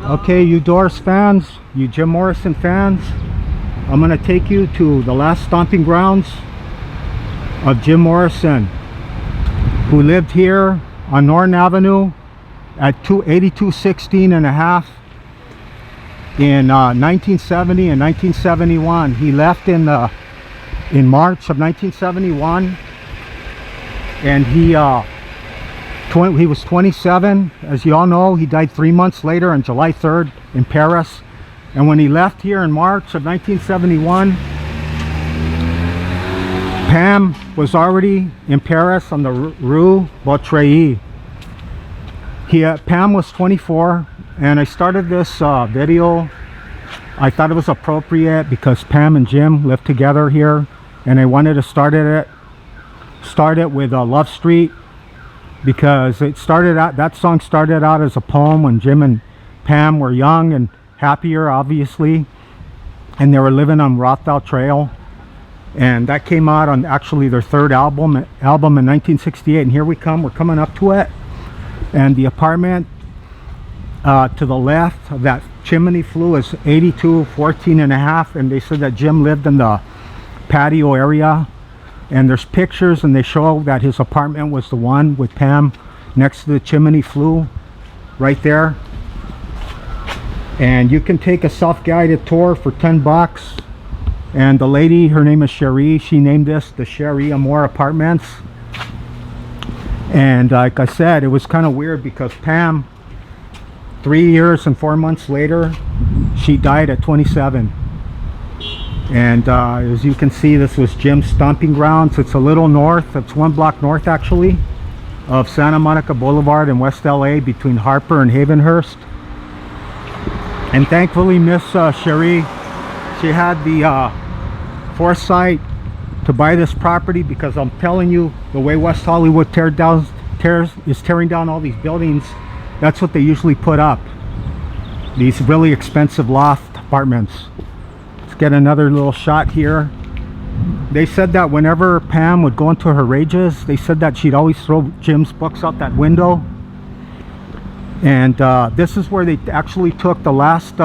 Okay, you Doors fans, you Jim Morrison fans, I'm going to take you to the last stomping grounds of Jim Morrison, who lived here on Norton Avenue at 8216 and a half in 1970 and 1971. He left in March of 1971, and he was 27. As you all know, he died 3 months later on July 3rd in Paris. And when he left here in March of 1971, Pam was already in Paris on the Rue Vautreilles. Pam was 24, and I started this video. I thought it was appropriate because Pam and Jim lived together here, and I wanted to start it with Love Street, because that song started out as a poem when Jim and Pam were young and happier, obviously, and they were living on Rothwell Trail, and that came out on actually their third album in 1968. And here we're coming up to it, and the apartment to the left of that chimney flue is 8214 and a half, and they said that Jim lived in the patio area. And there's pictures, and they show that his apartment was the one with Pam next to the chimney flue right there. And you can take a self-guided tour for 10 bucks. And the lady, her name is Cherie, she named this the Cherie Amour Apartments. And like I said, it was kind of weird because Pam, 3 years and 4 months later, she died at 27. And as you can see, this was Jim's stomping grounds. It's a little north, it's 1 block north actually, of Santa Monica Boulevard in West LA, between Harper and Havenhurst. And thankfully Miss Cherie, she had the foresight to buy this property, because I'm telling you, the way West Hollywood is tearing down all these buildings, that's what they usually put up, these really expensive loft apartments. Get another little shot here. They said that whenever Pam would go into her rages, they said that she'd always throw Jim's books out that window. And this is where they actually took the last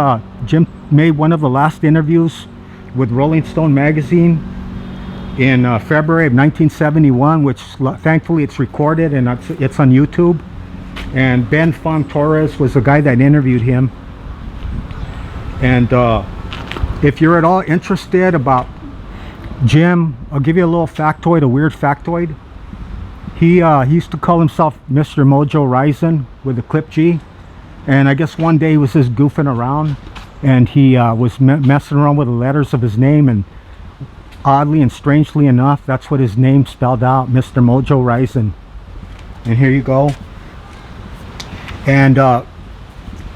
Jim made one of the last interviews with Rolling Stone magazine in February of 1971, which thankfully it's recorded and it's on YouTube. And Ben Fong Torres was the guy that interviewed him. And if you're at all interested about Jim, I'll give you a little factoid, a weird factoid. He used to call himself Mr. Mojo Rising with a clip G. And I guess one day he was just goofing around, and he was messing around with the letters of his name, and oddly and strangely enough, that's what his name spelled out, Mr. Mojo Rising. And here you go. And I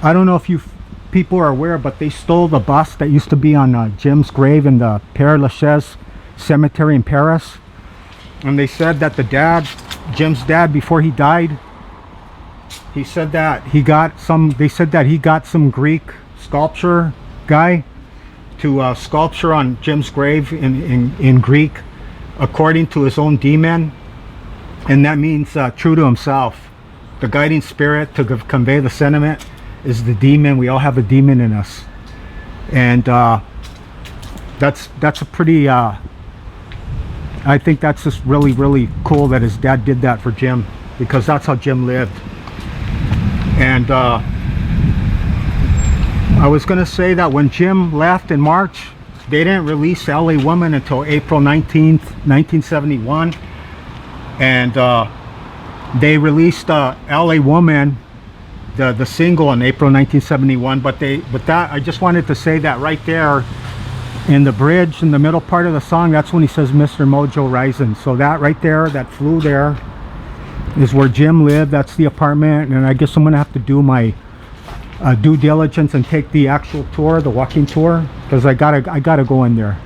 don't know if you people are aware, but they stole the bust that used to be on Jim's grave in the Père Lachaise cemetery in Paris. And they said that Jim's dad, before he died, he said that he got some Greek sculpture guy to sculpture on Jim's grave in Greek according to his own demon, and that means true to himself. The guiding spirit to convey the sentiment is the demon. We all have a demon in us, and that's a pretty I think that's just really cool that his dad did that for Jim, because that's how Jim lived. And I was gonna say that when Jim left in March, they didn't release LA Woman until April 19th 1971, and they released LA Woman, the single, in April 1971. But that, I just wanted to say that right there in the bridge, in the middle part of the song, that's when he says Mr. Mojo Rising. So that right there, that flue there, is where Jim lived. That's the apartment. And I guess I'm gonna have to do my due diligence and take the actual tour, the walking tour, because I gotta go in there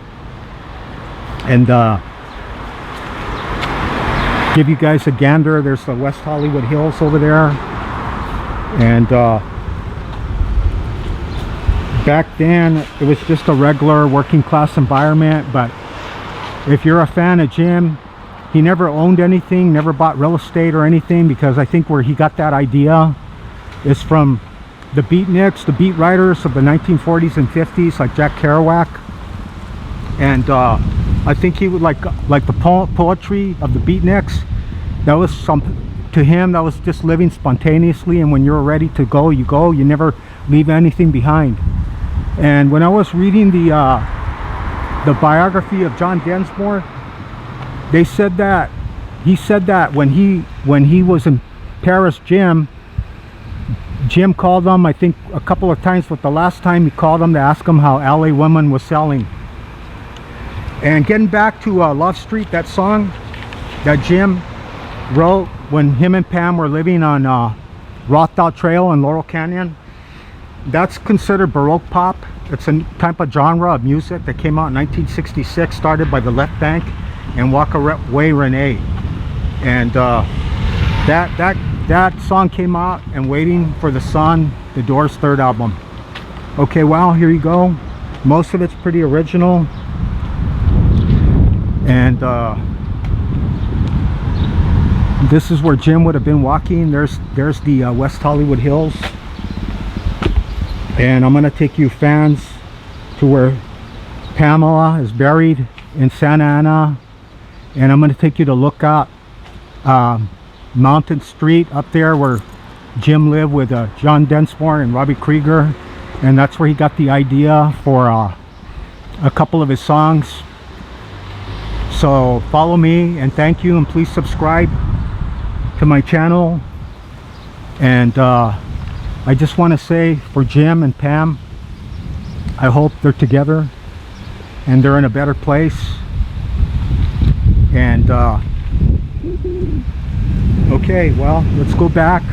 and give you guys a gander. There's the West Hollywood Hills over there. And back then it was just a regular working class environment. But if you're a fan of Jim, he never owned anything, never bought real estate or anything, because I think where he got that idea is from the beatniks, the beat writers of the 1940s and 50s, like Jack Kerouac. And I think he would like the poetry of the beatniks. That was to him, that was just living spontaneously, and when you're ready to go, you go. You never leave anything behind. And when I was reading the biography of John Densmore, they said that he said that when he was in Paris, Jim called him, I think a couple of times, but the last time he called him to ask him how LA Woman was selling. And getting back to Love Street, that song that Jim wrote when him and Pam were living on Rothdale Trail in Laurel Canyon, that's considered Baroque pop. It's a type of genre of music that came out in 1966, started by the Left Bank and Walkaway Renee. And that song came out, and Waiting for the Sun, the Doors' third album. Okay, well, here you go. Most of it's pretty original. And this is where Jim would have been walking. There's the West Hollywood Hills. And I'm going to take you fans to where Pamela is buried in Santa Ana. And I'm going to take you to look at Mountain Street up there where Jim lived with John Densmore and Robbie Krieger. And that's where he got the idea for a couple of his songs. So follow me, and thank you, and please subscribe to my channel. And I just want to say, for Jim and Pam, I hope they're together and they're in a better place. And okay, well, let's go back.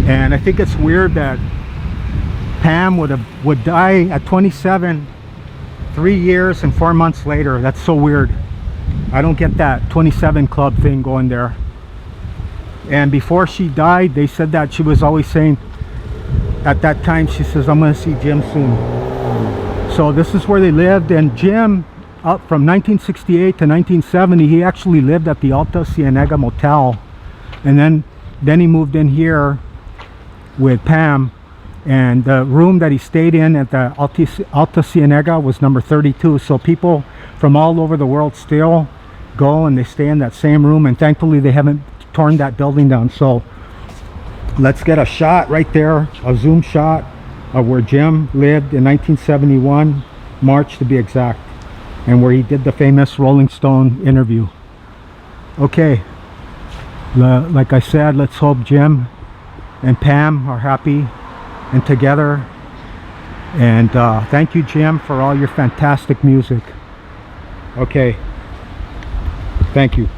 And I think it's weird that Pam would die at 27, 3 years and 4 months later. That's so weird. I don't get that 27 club thing going there. And before she died, they said that she was always saying, at that time, she says, I'm going to see Jim soon. So this is where they lived. And Jim, up from 1968 to 1970, he actually lived at the Alta Cienega Motel. And then he moved in here with Pam. And the room that he stayed in at the Alta Cienega was number 32. So people from all over the world still go and they stay in that same room. And thankfully they haven't torn that building down. So let's get a shot right there, a zoom shot of where Jim lived in 1971, March to be exact, and where he did the famous Rolling Stone interview. Okay, like I said, let's hope Jim and Pam are happy and together. And thank you, Jim, for all your fantastic music. Okay, thank you.